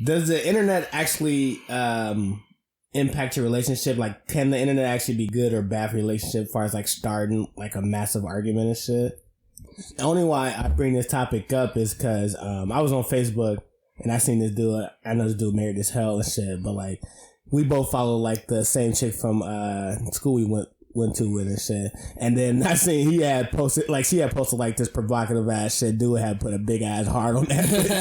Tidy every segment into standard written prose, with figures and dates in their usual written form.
Does the internet actually impact your relationship? Like, can the internet actually be good or bad for your relationship as far as like starting like a massive argument and shit? The only why I bring this topic up is because I was on Facebook and I seen this dude. I know this dude married as hell and shit, but like we both follow like the same chick from school we went to with and shit. And then I seen she had posted like this provocative ass shit. Dude had put a big ass heart on that bitch.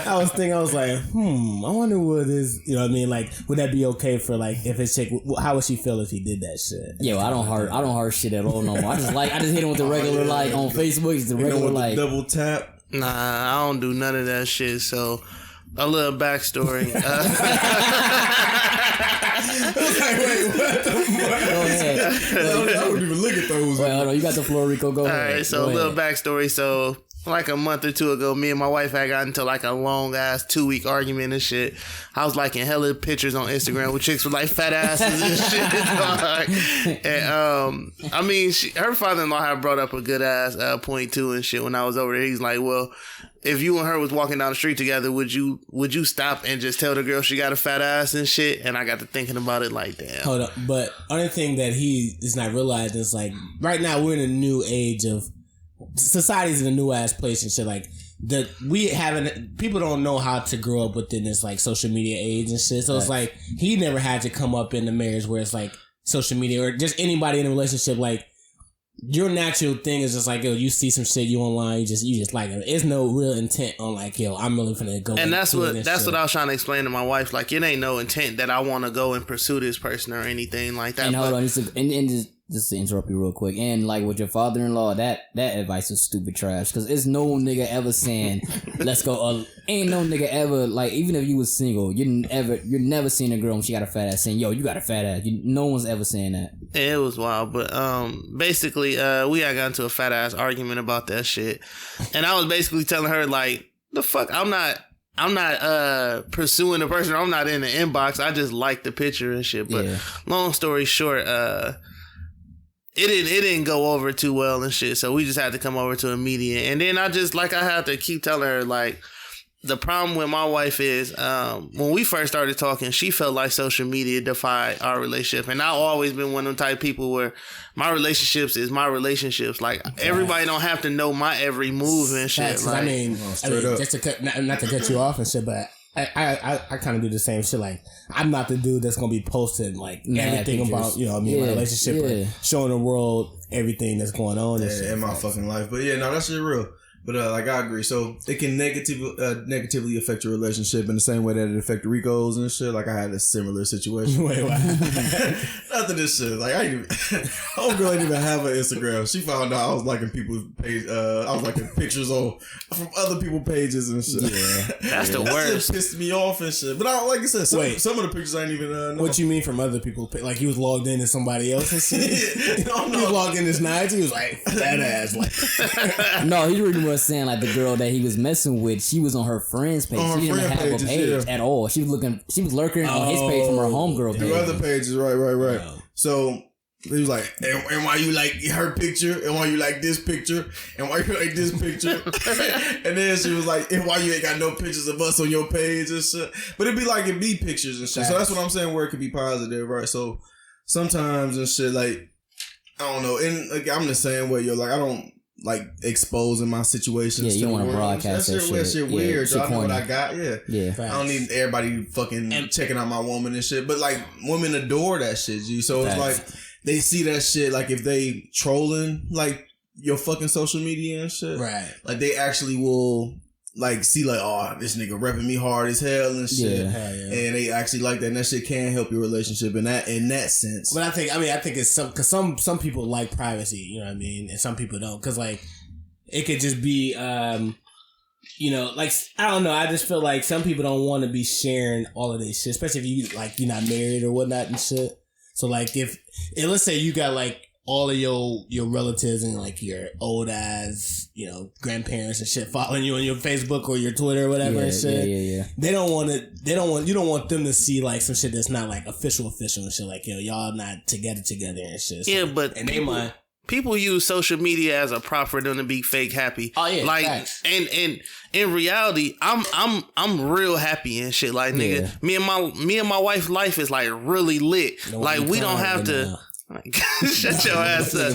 I was like, I wonder what is, you know what I mean? Like, would that be okay for like if his chick? How would she feel if he did that shit? Yeah, well, I don't heart shit at all no more. I just hit him with the regular like on Facebook. It's the regular like double tap. Nah, I don't do none of that shit. So a little backstory. Wait, what the fuck? Go ahead. I wouldn't even look at those. Wait, hold on. You got the floor, Rico. Go ahead. All right, so a little backstory. So like a month or two ago, me and my wife had gotten into like a long ass 2-week argument and shit. I was liking hella pictures on Instagram with chicks with like fat asses and shit. And I mean, her father-in-law had brought up a good ass point too and shit when I was over there. He's like, well, if you and her was walking down the street together, would you stop and just tell the girl she got a fat ass and shit? And I got to thinking about it like, damn. Hold up, but only thing that he is not realizing is like right now we're in a new age of society's in a new ass place and shit. Like people don't know how to grow up within this like social media age and shit. So it's like he never had to come up in the marriage where it's like social media or just anybody in a relationship like. Your natural thing is just like, yo, you see some shit you online, you just like it. There's no real intent on like, yo, I'm really finna go. And that's what I was trying to explain to my wife. Like, it ain't no intent that I want to go and pursue this person or anything like that. And hold on, just to interrupt you real quick. And like with your father-in-law, that advice is stupid trash. Because it's no nigga ever saying, let's go. Ain't no nigga ever, like, even if you was single, you're never seeing a girl when she got a fat ass saying, yo, you got a fat ass. No one's ever saying that. Yeah, it was wild. But basically, we had gotten into a fat ass argument about that shit. And I was basically telling her, like, the fuck, I'm not pursuing the person. I'm not in the inbox. I just like the picture and shit. But long story short, it didn't go over too well and shit. So we just had to come over to a median. And then I had to keep telling her, like, the problem with my wife is when we first started talking, she felt like social media defied our relationship. And I've always been one of them type of people where my relationships is my relationships. Like, everybody don't have to know my every move and shit. Facts, like, I mean, just to cut, not to cut you off and shit, but I kind of do the same shit. Like, I'm not the dude that's gonna be posting like everything pictures about, you know what I mean, my relationship, or showing the world everything that's going on and shit. In my fucking life. But yeah, no, that shit real. But like, I agree. So it can negatively affect your relationship in the same way that it affected Rico's and shit. Like, I had a similar situation. Wait, what? Nothing this shit. Like, homegirl ain't even have an Instagram. She found out I was liking people's page. I was liking pictures from other people's pages and shit. Yeah, that's the worst. Shit pissed me off and shit. But like I said, some of the pictures I ain't even know. What you mean from other people? Like, he was logged in to somebody else and shit? He was logged in this night. He was like, that ass. Like, no, he really was saying like the girl that he was messing with, she was on her friend's page. She didn't have a page at all. She was lurking on his page from her homegirl page. The other pages, right. Yeah. So he was like, and why you like her picture? And why you like this picture? And why you like this picture? And then she was like, and why you ain't got no pictures of us on your page and shit? But it'd be like, it'd be pictures and shit. So that's what I'm saying, where it could be positive, right? So sometimes and shit, like, I don't know. And like, I'm the same way, yo. Like, I don't like exposing my situations. Yeah, you don't want to broadcast that shit. That shit weird. So I know what I got. Yeah. I don't need everybody fucking checking out my woman and shit. But like, women adore that shit, G. So it's like, they see that shit, like, if they trolling like your fucking social media and shit, right? Like, they actually will like see like, oh, this nigga repping me hard as hell and shit. And they actually like that, and that shit can help your relationship in that sense. But I think it's because some people like privacy, you know what I mean, and some people don't, because like it could just be you know, like, I don't know, I just feel like some people don't want to be sharing all of this shit, especially if you're not married or whatnot and shit. So like, if let's say you got like all of your relatives and like your old ass, you know, grandparents and shit following you on your Facebook or your Twitter or whatever and shit. Yeah. You don't want them to see like some shit that's not like official and shit. Like, yo, y'all not together and shit. So, yeah, but and they might. people use social media as a prop for them to be fake happy. Oh yeah, like facts. and in reality, I'm real happy and shit. Like nigga, me and my wife's life is like really lit. Like we don't have to. Shut your ass up.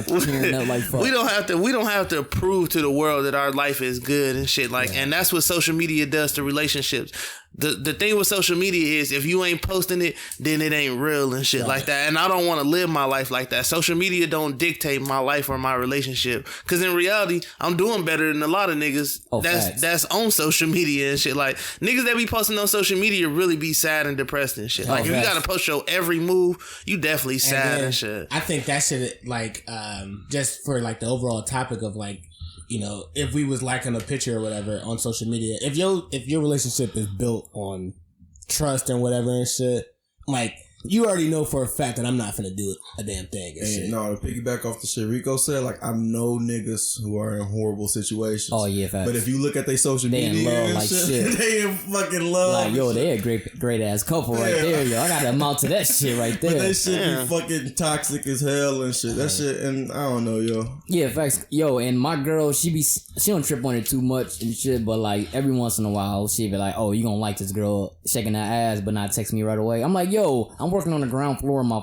We don't have to prove to the world that our life is good and shit. Like, and that's what social media does to relationships. The thing with social media is if you ain't posting it, then it ain't real and shit like that. And I don't want to live my life like that. Social media don't dictate my life or my relationship. Cause in reality, I'm doing better than a lot of niggas that's on social media and shit. Like niggas that be posting on social media really be sad and depressed and shit. Like if you gotta post your every move, you definitely sad and shit. I think that shit like just for like the overall topic of like, you know, if we was liking a picture or whatever on social media, if your relationship is built on trust and whatever and shit, like you already know for a fact that I'm not finna do a damn thing and shit. No, to piggyback off the shit Rico said, like I know niggas who are in horrible situations. Oh yeah, facts. But if you look at their social they media, in love like shit. They in fucking love. Like yo, they a great ass couple right there, yo. I got to amount to that shit right there. But that shit be fucking toxic as hell and shit. That shit, and I don't know, yo. Yeah, facts. Yo, and my girl, she don't trip on it too much and shit, but like every once in a while, she be like, oh, you gonna like this girl shaking that ass, but not text me right away. I'm like, yo, I'm working on the ground floor on my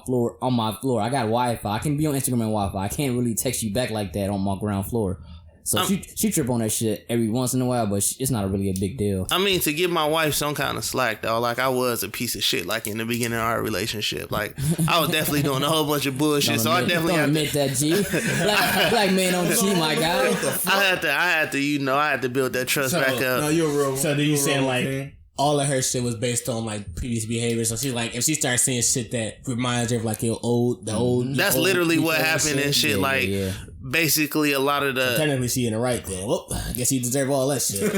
floor. I got Wi-Fi. I can be on Instagram and Wi-Fi. I can't really text you back like that on my ground floor. So she trip on that shit every once in a while, but it's not really a big deal. I mean, to give my wife some kind of slack though, like I was a piece of shit like in the beginning of our relationship. Like I was definitely doing a whole bunch of bullshit. I definitely don't admit that, G. Black man don't cheat, my guy. I had to build that trust back up. No, you're real. So do you saying like all of her shit was based on like previous behavior? So she's like, if she starts seeing shit that reminds her of like the old. That's literally what happened and shit. Yeah. Basically, a lot of the technically she in the right then. Well, I guess you deserve all that shit.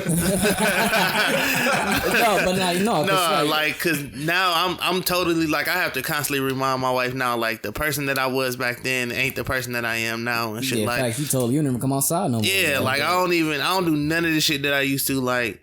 Cause now I'm totally like I have to constantly remind my wife now like the person that I was back then ain't the person that I am now and shit. Yeah, like fact, you told you never come outside no more. Yeah, like I don't do none of the shit that I used to. Like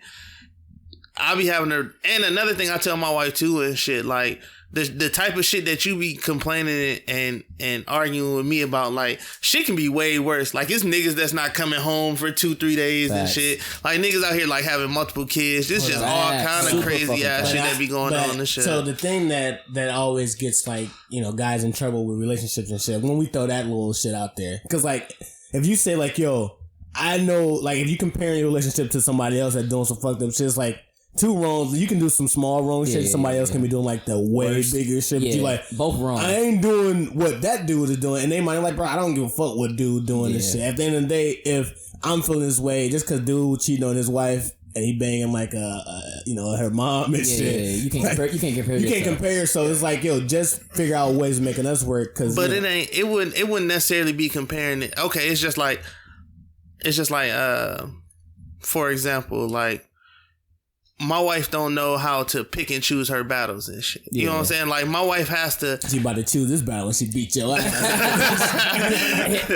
I be having her, and another thing I tell my wife too and shit, like the type of shit that you be complaining and arguing with me about, like shit can be way worse. Like it's niggas that's not coming home for 2-3 days and shit. Like niggas out here like having multiple kids. It's just all kind of crazy ass shit that be going on and shit. So the thing that always gets like, you know, guys in trouble with relationships and shit, when we throw that little shit out there, because like if you say like, yo, I know, like if you compare your relationship to somebody else that doing some fucked up shit, it's like two wrongs. You can do some small wrong shit. Somebody else can be doing like the way bigger shit. But you like both wrong. I ain't doing what that dude is doing, and they might be like, bro, I don't give a fuck what dude doing this shit. At the end of the day, if I'm feeling this way just because dude cheating on his wife and he banging like her mom and shit. Yeah, you can't compare. You can't compare. So it's like, yo, just figure out ways of making us work. But it wouldn't necessarily be comparing it. Okay, it's just like for example, like my wife don't know how to pick and choose her battles and shit. You know what I'm saying? Like my wife has to. She about to choose this battle and she beat your ass.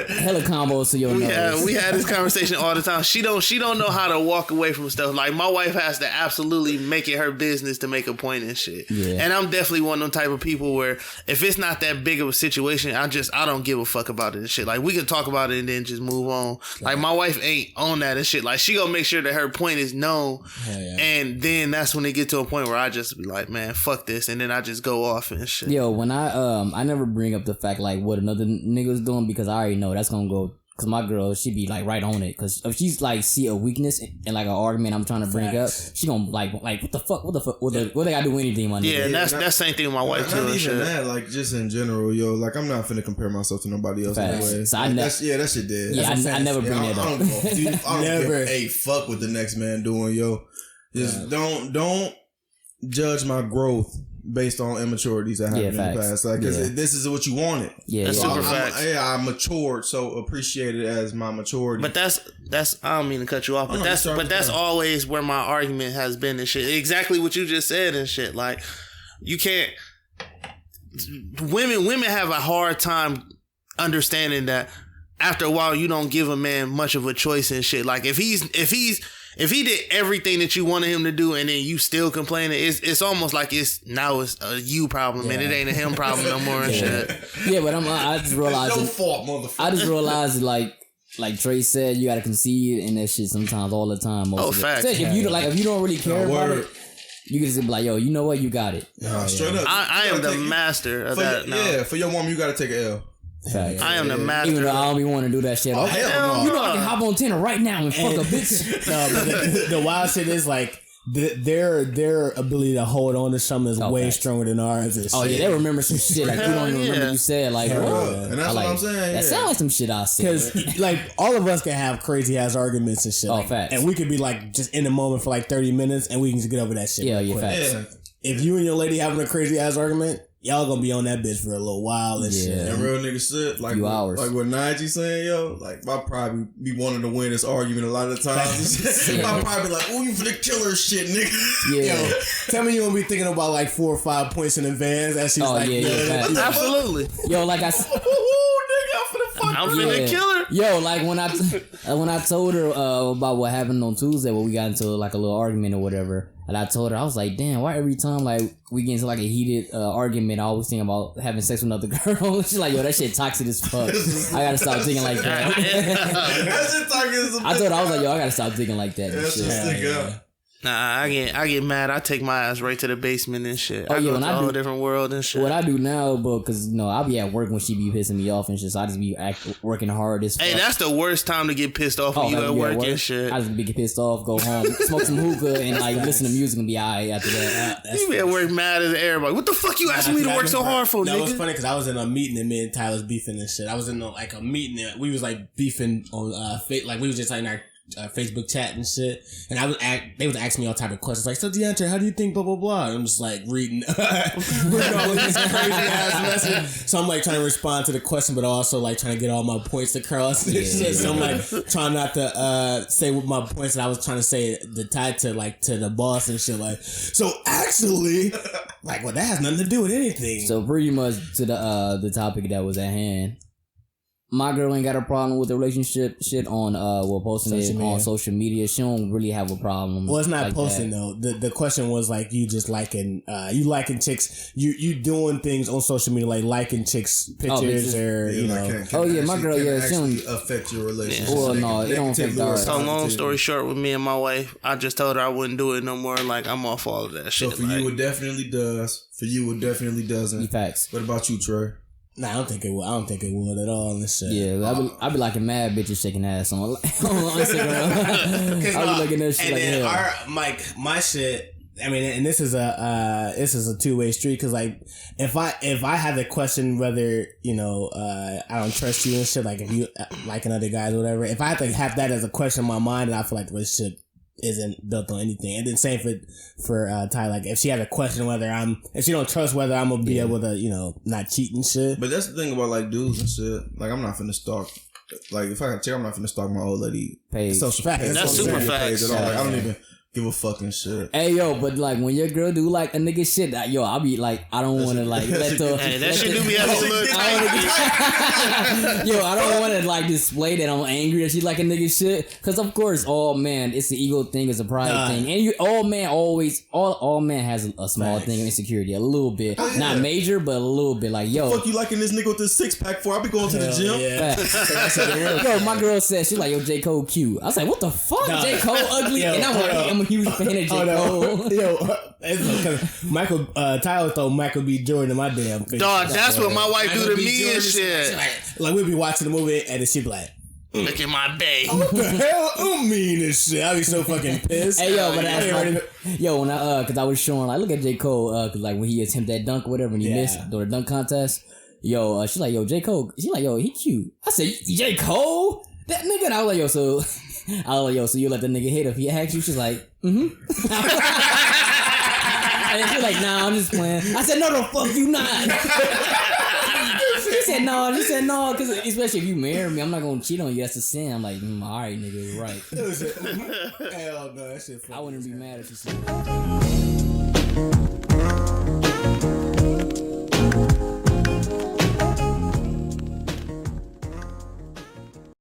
Hella combos to your nose. We had this conversation all the time. She don't know how to walk away from stuff. Like my wife has to absolutely make it her business to make a point and shit. Yeah. And I'm definitely one of them type of people where if it's not that big of a situation, I don't give a fuck about it and shit. Like we can talk about it and then just move on. Like my wife ain't on that and shit. Like she gonna make sure that her point is known. And then that's when they get to a point where I just be like, man, fuck this, and then I just go off and shit. Yo, when I never bring up the fact like what another nigga's doing because I already know that's gonna go. Cause my girl, she be like right on it. Cause if she's like see a weakness in like an argument I'm trying to bring up, she gonna like what the fuck, what they gotta do anything, my nigga. Yeah, and that's same thing with my wife too. Not even that, like just in general, yo. Like I'm not finna compare myself to nobody else anyway. So that shit dead. Yeah, I never bring that up. I don't give a fuck what the next man doing, yo. Just don't judge my growth based on immaturities that happened in the past. Like, cause this is what you wanted. Yeah, that's super facts. I matured, so appreciate it as my maturity. But that's I don't mean to cut you off, but that's always where my argument has been and shit. Exactly what you just said and shit. Like, you can't. Women have a hard time understanding that after a while you don't give a man much of a choice and shit. Like if he's if he did everything that you wanted him to do and then you still complaining, it's almost like it's a you problem and it ain't a him problem no more and shit. Yeah, but I just realized It's your fault, motherfucker. I just realized like Trey said, you gotta concede in that shit sometimes, all the time. Facts. If you don't really care about it, you can just be like, yo, you know what, you got it. Straight up. I am the master of that. Yeah, for your woman, you gotta take an L. Facts. I am the master. Even though I don't be wanting to do that shit. Oh, hell no. You know I can hop on Tinder right now and fuck a bitch. No, but the wild shit is like their ability to hold on to something is way stronger than ours. They remember some shit like you don't even remember you said like, And that's what I'm saying. That sounds like some shit I said. Because like all of us can have crazy ass arguments and shit. Oh, like, facts. and we could be like just in the moment for like 30 minutes and we can just get over that shit. Yeah, real quick. facts. Yeah. If you and your lady having a crazy ass argument, y'all gonna be on that bitch for a little while and shit. And real nigga shit, like Few hours. Like what Najee saying, yo, like I probably be wanting to win this argument a lot of the times. I'll probably be like, "Oh, you finna kill her, shit, nigga." Yeah. Yo, tell me you gonna be thinking about like 4 or 5 points in advance as she's like, facts. Absolutely. Yo, like I'm finna kill her. Yo, like when I told her about what happened on Tuesday, when we got into like a little argument or whatever, and I told her, I was like, damn, why every time like we get into like a heated argument, I always think about having sex with another girl. She's like, yo, that shit toxic as fuck. I gotta stop thinking like that. That shit toxic as a I told her, I was like, yo, I gotta stop thinking like that. That's just stick up. Nah, I get mad. I take my ass right to the basement and shit. I yeah, go when to I a do- whole different world and shit. What I do now, but because I'll be at work when she be pissing me off and shit, so I just be working hard as fuck. Hey, that's the worst time to get pissed off when you at work and shit. I just be pissed off, go home, smoke some hookah, and like listen to music and be alright after that. You be at work mad as everybody. What the fuck you asking me to work so hard for, That was nigga? funny because I was in a meeting and me and Tyler's beefing and shit. I was in like a meeting and we was like beefing on like we was just like in our Facebook chat and shit, and they was asking me all type of questions like, so DeAndre, how do you think blah blah blah? And I'm just like reading all this crazy ass message. So I'm like trying to respond to the question, but also like trying to get all my points across. And shit. So I'm like trying not to say what my points that I was trying to say the tied to like to the boss and shit. Like, so actually, like, well, that has nothing to do with anything. So pretty much to the topic that was at hand. My girl ain't got a problem with the relationship shit on posting it on social media. She don't really have a problem. Well, it's not like posting that. though. The question was like you just liking chicks. You doing things on social media like liking chicks pictures or you know. My girl, she don't affect your relationship. Well, no, it don't affect ours. So long story short, with me and my wife, I just told her I wouldn't do it no more. Like I'm off all of that shit. So for you, it definitely does. For you, it definitely doesn't. Facts. What about you, Trey? Nah, I don't think it would at all. And shit. Yeah, I be liking mad bitches shaking ass on Instagram. I be looking at shit and like then my shit. I mean, and this is a two-way street because like if I have a question whether I don't trust you and shit, like if you liking other guys or whatever, if I have to have that as a question in my mind, and I feel like the relationship isn't built on anything. And then same for Ty, like if she has a question if she don't trust whether I'm gonna be able to not cheat and shit. But that's the thing about like dudes and shit. Like I'm not finna stalk. Like if I got check, I'm not finna stalk my old lady page. social Facts. That's super facts. Like, I don't even give a fucking shit. Hey yo, but like when your girl do like a nigga shit, I'll be like, I don't want to like let the Hey, that shit do be having a little Yo, I don't want to like display that I'm angry that she like a nigga shit, because of course, it's the ego thing, it's a pride thing, and all man has a small thing of insecurity, a little bit, not major, but a little bit. Like yo, fuck you liking this nigga with the 6-pack for? I be going to the gym. Yeah. Yo, my girl said she like, yo, J. Cole cute. I was like, what the fuck, J. Cole ugly, and I'm a huge fan of J. Cole. Yo, because Michael Tyler throw Michael B. Jordan in my damn face. Dog, that's what my wife Michael do to B. me Jordan, and shit. Like we'll be watching the movie and then she be like, Look at my bae. what the hell? I'm mean as shit. I be so fucking pissed. Hey yo, but that's like, yo, when cause I was showing like, look at J. Cole, cause like when he attempted that dunk or whatever and he missed during the dunk contest. Yo, she's like, yo, J. Cole. She's like, yo, he cute. I said, J. Cole, that nigga. And I was like, yo, so you let the nigga hit if he asks you? She's like, mm-hmm. And she's like, nah, I'm just playing. I said, no, the fuck you not. She said no, because especially if you marry me, I'm not gonna cheat on you. That's a sin. I'm like, all right, nigga, you're right. Hell no, that shit funny. I wouldn't be mad if she said